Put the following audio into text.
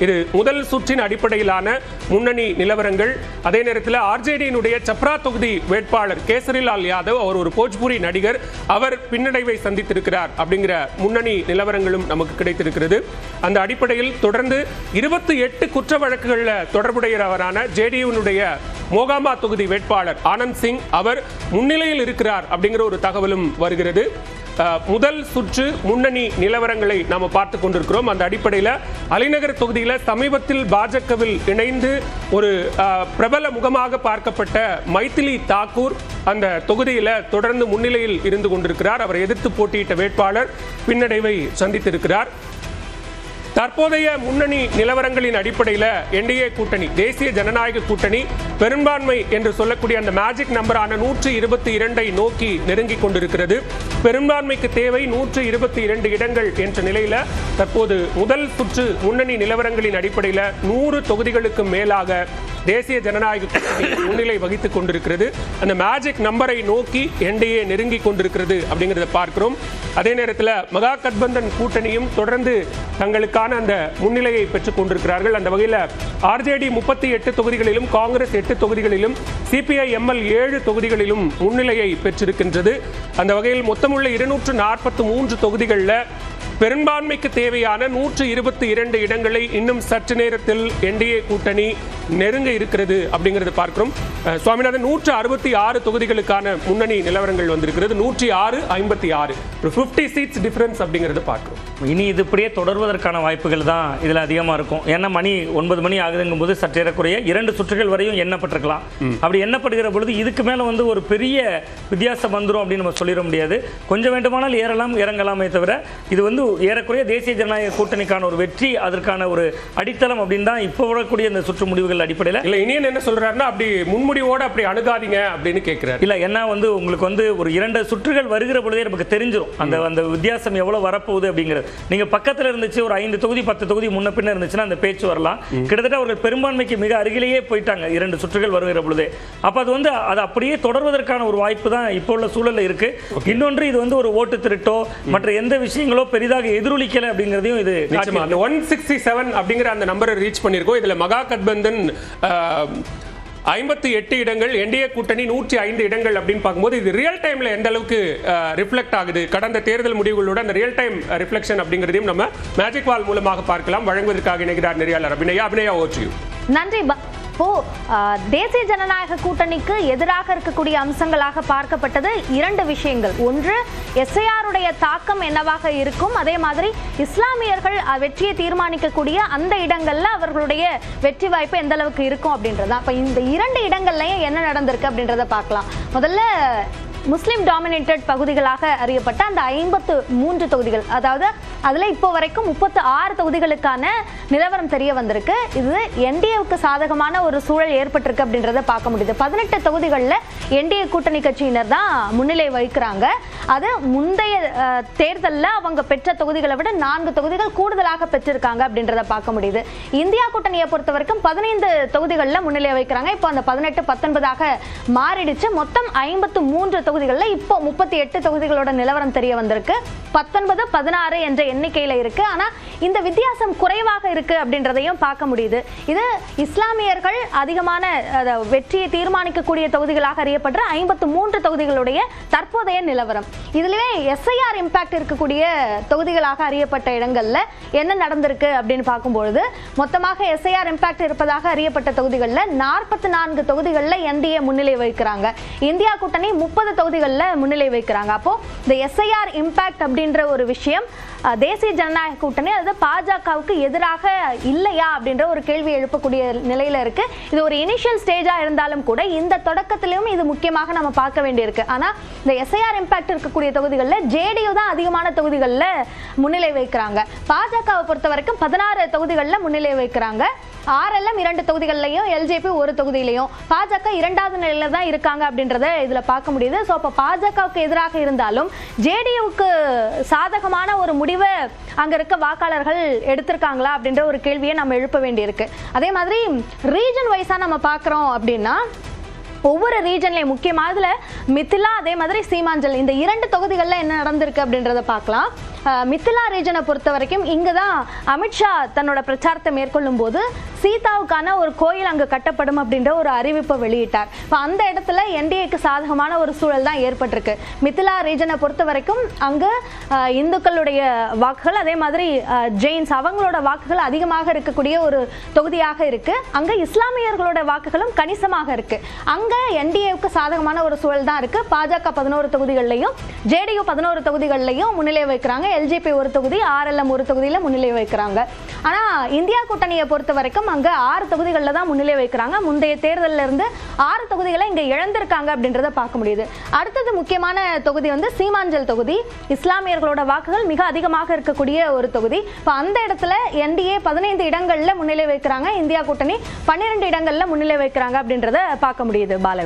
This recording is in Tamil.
இது முதல் சுற்றின் அடிப்படையிலான முன்னணி நிலவரங்கள். அதே நேரத்தில் ஆர்ஜேடியினுடைய சப்ரா தொகுதி வேட்பாளர் கேசரிலால் யாதவ், அவர் ஒரு போஜ்பூரி நடிகர், அவர் பின்னடைவை சந்தித்திருக்கிறார் அப்படிங்கிற முன்னணி நிலவரங்களும் நமக்கு கிடைத்திருக்கிறது. அந்த அடிப்படையில் தொடர்ந்து 28 குற்ற வழக்குகளில் தொடர்புடையவரான ஜேடியுனுடைய மோகாமா தொகுதி வேட்பாளர் ஆனந்த் சிங் அவர் முன்னிலையில் இருக்கிறார் அப்படிங்கிற ஒரு தகவலும் வருகிறது. முதல் சுற்று முன்னணி நிலவரங்களை நாம் பார்த்து கொண்டிருக்கிறோம். அந்த அடிப்படையில் அலிநகர் தொகுதியில் சமீபத்தில் பாஜகவில் இணைந்து ஒரு பிரபல முகமாக பார்க்கப்பட்ட மைதிலி தாக்கூர் அந்த தொகுதியில் தொடர்ந்து முன்னிலையில் இருந்து கொண்டிருக்கிறார். அவர் எதிர்த்து போட்டியிட்ட வேட்பாளர் பின்னடைவை சந்தித்திருக்கிறார். தற்போதைய முன்னணி நிலவரங்களின் அடிப்படையில் என்டிஏ கூட்டணி, தேசிய ஜனநாயக கூட்டணி பெரும்பான்மை என்று சொல்லக்கூடிய அந்த மேஜிக் நம்பரான 122 நோக்கி நெருங்கிக் கொண்டிருக்கிறது. பெரும்பான்மைக்கு தேவை 122 இடங்கள் என்ற நிலையில் தற்போது முதல் சுற்று முன்னணி நிலவரங்களின் அடிப்படையில் 100 தொகுதிகளுக்கு மேலாக தேசிய ஜனநாயக கூட்டணி முன்னிலை வகித்துக் கொண்டிருக்கிறது. அந்த மேஜிக் நம்பரை நோக்கி என்டிஏ நெருங்கிக் கொண்டிருக்கிறது அப்படிங்கிறத பார்க்கிறோம். அதே நேரத்தில் மகா கட்பந்தன் கூட்டணியும் தொடர்ந்து தங்களுக்கான அந்த முன்னிலையை பெற்றுக் கொண்டிருக்கிறார்கள். அந்த வகையில் ஆர்ஜேடி 38 தொகுதிகளிலும், காங்கிரஸ் 8 தொகுதிகளிலும், சிபிஐ எம்எல் 7 தொகுதிகளிலும் முன்னிலையை பெற்றிருக்கின்றது. அந்த வகையில் மொத்தமுள்ள 243 தொகுதிகளில் பெரும்பான்மைக்கு தேவையான 122 இடங்களை இன்னும் சற்று நேரத்தில் என்டிஏ கூட்டணி நெருங்க இருக்கிறது அப்படிங்கிறது பார்க்கிறோம். சுவாமிநாதன், 166 தொகுதிகளுக்கான முன்னணி நிலவரங்கள் வந்திருக்கிறது. 106-56 50 சீட்ஸ் டிஃபரன்ஸ் அப்படிங்கிறது பார்க்கிறோம். இனி இது இப்படியே தொடர்வதற்கான வாய்ப்புகள் தான் இதில் அதிகமாக இருக்கும். ஏன்னா மணி 9 மணி ஆகுதுங்கும் போது சற்றேறக்குறைய 2 சுற்றுகள் வரையும் எண்ணப்பட்டிருக்கலாம். அப்படி எண்ணப்படுகிற பொழுது இதுக்கு மேலே ஒரு பெரிய வித்தியாசம் வந்துடும் அப்படின்னு நம்ம சொல்லிட முடியாது. கொஞ்சம் வேண்டுமானால் ஏறலாம் இறங்கலாமே தவிர இது ஏறக்குறைய தேசிய ஜனநாயக கூட்டணிக்கான ஒரு வெற்றி, அதற்கான ஒரு அடித்தளம் அப்படின்னு தான் இப்போ வரக்கூடிய இந்த சுற்று முடிவுகள் அடிப்படையில். இல்லை, இனியன் என்ன சொல்றாருன்னா அப்படி முன்முடிவோடு அப்படி அணுகாதீங்க அப்படின்னு கேட்கிறார். இல்லை, ஏன்னா உங்களுக்கு ஒரு 2 சுற்றுகள் வருகிற பொழுதே நமக்கு தெரிஞ்சிடும் அந்த வித்தியாசம் எவ்வளவு வரப்போகுது அப்படிங்கிறது. நீங்க பக்கத்தில் இருந்துச்சு ஒரு 5 தொகுதி 10 தொகுதி முன்ன பின்ன இருந்துச்சுன்னா அந்த பேச்சு வரலாம். கிட்டத்தட்ட அவர்கள் பெரும்பான்மைக்கு மிக அருகிலேயே போயிட்டாங்க 2 சுற்றுகள் வருகிற பொழுதே. அப்ப அது அப்படியே தொடர்வதற்கான ஒரு வாய்ப்பு தான் இப்போ உள்ள சூழல்ல இருக்கு. இன்னொன்று இது ஒரு ஓட்டு திருட்டோ மற்ற எந்த விஷயங்களோ பெரிதாக எதிரொலிக்கல அப்படிங்கிறதையும் இது 167 அப்படிங்கிற அந்த நம்பரை ரீச் பண்ணிருக்கோம். இதுல மகா கட்பந்தன் 58 இடங்கள், என்டிஏ கூட்டணி 105 இடங்கள் அப்படின்னு பார்க்கும்போது இது ரியல் டைம்ல எந்த அளவுக்கு ரிஃப்ளெக்ட் ஆகுது, கடந்த தேர்தல் முடிவுகளோட அந்த ரியல் டைம் ரிஃப்ளெக்ஷன் அப்படிங்கிறதையும் நம்ம மேஜிக் வால் மூலமாக பார்க்கலாம். வழங்குவதற்காக இணைகிறார் நெறியாளர் அபிநயா. ஓச்சு. நன்றி. இப்போ தேசிய ஜனநாயக கூட்டணிக்கு எதிராக இருக்கக்கூடிய அம்சங்களாக பார்க்கப்பட்டது 2 விஷயங்கள். ஒன்று, எஸ்ஐஆருடைய தாக்கம் என்னவாக இருக்கும், அதே மாதிரி இஸ்லாமியர்கள் வெற்றியை தீர்மானிக்கக்கூடிய அந்த இடங்கள்ல அவர்களுடைய வெற்றி வாய்ப்பு எந்த அளவுக்கு இருக்கும் அப்படின்றத. அப்ப இந்த 2 இடங்கள்லயும் என்ன நடந்திருக்கு அப்படின்றத பார்க்கலாம். முதல்ல முஸ்லிம் டாமினேட்டட் பகுதிகளாக அறியப்பட்ட அந்த 53 தொகுதிகள், அதாவது அதுல இப்போ வரைக்கும் 36 தொகுதிகளுக்கான நிலவரம் தெரிய வந்திருக்கு. இது என்டிஏவுக்கு சாதகமான ஒரு சூழல் ஏற்பட்டிருக்கு அப்படின்றத பார்க்க முடியுது. 18 தொகுதிகளில் என்டிஏ கூட்டணி கட்சியினர் தான் முன்னிலை வகிக்கிறாங்க. அது முந்தைய தேர்தலில் அவங்க பெற்ற தொகுதிகளை விட 4 தொகுதிகள் கூடுதலாக பெற்றிருக்காங்க அப்படின்றத பார்க்க முடியுது. இந்தியா கூட்டணியை பொறுத்த வரைக்கும் 15 தொகுதிகளில் முன்னிலை வகிக்கிறாங்க. இப்போ அந்த 18 19 மாறிடுச்சு. மொத்தம் 53 தொகுதிகளில் இப்போ 38 தொகுதிகளோட நிலவரம் தெரிய வந்திருக்கு. 19 16 என்ற எண்ணிக்கையில இருக்கு. ஆனா இந்த வித்தியாசம் குறைவாக இருக்கு அப்படின்றதையும் பார்க்க முடியுது. இது இஸ்லாமியர்கள் அதிகமான வெற்றியை தீர்மானிக்கக்கூடிய தொகுதிகளாக அறியப்படுற 53 தொகுதிகளுடைய தற்போதைய நிலவரம். இதுலயே எஸ்ஐஆர் இம்பாக்ட் இருக்கக்கூடிய தொகுதிகளாக அறியப்பட்ட இடங்கள்ல என்ன நடந்திருக்கு அப்படின்னு பார்க்கும்பொழுது மொத்தமாக எஸ்ஐஆர் இம்பாக்ட் இருப்பதாக அறியப்பட்ட தொகுதிகளில் 44 தொகுதிகளில் என்டிஏ முன்னிலை வகிக்கிறாங்க. இந்தியா கூட்டணி 30 தொகுதிகளில் முன்னிலை வைக்கிறாங்க. அப்போ இந்த எஸ்ஐஆர் இம்பாக்ட் அப்படின்ற ஒரு விஷயம் தேசிய ஜனநாயக கூட்டணி அதாவது பாஜகவுக்கு எதிராக இல்லையா அப்படின்ற ஒரு கேள்வி எழுப்பக்கூடிய நிலையில இருக்கு. இது ஒரு இனிஷியல் ஸ்டேஜா இருந்தாலும் கூட இந்த தொடக்கத்திலும் இது முக்கியமாக நம்ம பார்க்க வேண்டியிருக்கு. ஆனா இந்த எஸ்ஐஆர் இம்பாக்ட் இருக்கக்கூடிய தொகுதிகளில் ஜேடியு தான் அதிகமான தொகுதிகளில் முன்னிலை வைக்கிறாங்க. பாஜகவை பொறுத்த வரைக்கும் 16 தொகுதிகளில் முன்னிலை வைக்கிறாங்க. ஆர்எல்எம் 2 தொகுதிகளிலையும், எல்ஜேபி 1 தொகுதியிலையும், பாஜக 2வது நிலையில தான் இருக்காங்க அப்படின்றத இதுல பார்க்க முடியுது. ஸோ அப்போ பாஜகவுக்கு எதிராக இருந்தாலும் ஜேடியுக்கு சாதகமான ஒரு முடிவை அங்க இருக்க வாக்காளர்கள் எடுத்திருக்காங்களா அப்படின்ற ஒரு கேள்வியை நம்ம எழுப்ப வேண்டியிருக்கு. அதே மாதிரி ரீஜன் வைஸா நம்ம பார்க்குறோம் அப்படின்னா ஒவ்வொரு ரீஜன்லையும் முக்கியமாக மித்திலா அதே மாதிரி சீமாஞ்சல் இந்த 2 தொகுதிகளில் என்ன நடந்திருக்கு அப்படின்றத பார்க்கலாம். மித்திலா ரீஜனை பொறுத்த வரைக்கும் இங்குதான் அமித்ஷா தன்னோட பிரச்சாரத்தை மேற்கொள்ளும் போது சீதாவுக்கான ஒரு கோயில் அங்கு கட்டப்படும் அப்படின்ற ஒரு அறிவிப்பை வெளியிட்டார். இப்போ அந்த இடத்துல என்டிஏக்கு சாதகமான ஒரு சூழல் தான் ஏற்பட்டிருக்கு. மித்திலா ரீஜனை பொறுத்த வரைக்கும் அங்கு இந்துக்களுடைய வாக்குகள், அதே மாதிரி ஜெயின்ஸ் அவங்களோட வாக்குகள் அதிகமாக இருக்கக்கூடிய ஒரு தொகுதியாக இருக்கு. அங்க இஸ்லாமியர்களோட வாக்குகளும் கணிசமாக இருக்கு. அங்க என்டிஏவுக்கு சாதகமான ஒரு சூழல் தான் இருக்கு. பாஜக 11 தொகுதிகளிலையும், ஜேடியு 11 தொகுதிகளிலையும் முன்னிலை வைக்கிறாங்க. எல்ஜேபி ஒரு தொகுதி, ஆர்எல்எம் ஒரு தொகுதியில முன்னிலை வைக்கிறாங்க. ஆனா இந்தியா கூட்டணியை பொறுத்த வரைக்கும் அங்க 6 தொகுதிகளில் தான் முன்னிலை வைக்கிறாங்க. முந்தைய தேர்தலில் இருந்து 6 தொகுதிகளை இங்க இழந்திருக்காங்க அப்படின்றத பார்க்க முடியுது. அடுத்தது முக்கியமான தொகுதி வந்து சீமாஞ்சல் தொகுதி. இஸ்லாமியர்களோட வாக்குகள் மிக அதிகமாக இருக்கக்கூடிய ஒரு தொகுதி. இப்போ அந்த இடத்துல என்டிஏ 15 இடங்கள்ல முன்னிலை வைக்கிறாங்க, இந்தியா கூட்டணி 12 இடங்கள்ல முன்னிலை வைக்கிறாங்க அப்படின்றத பார்க்க முடியுது. பால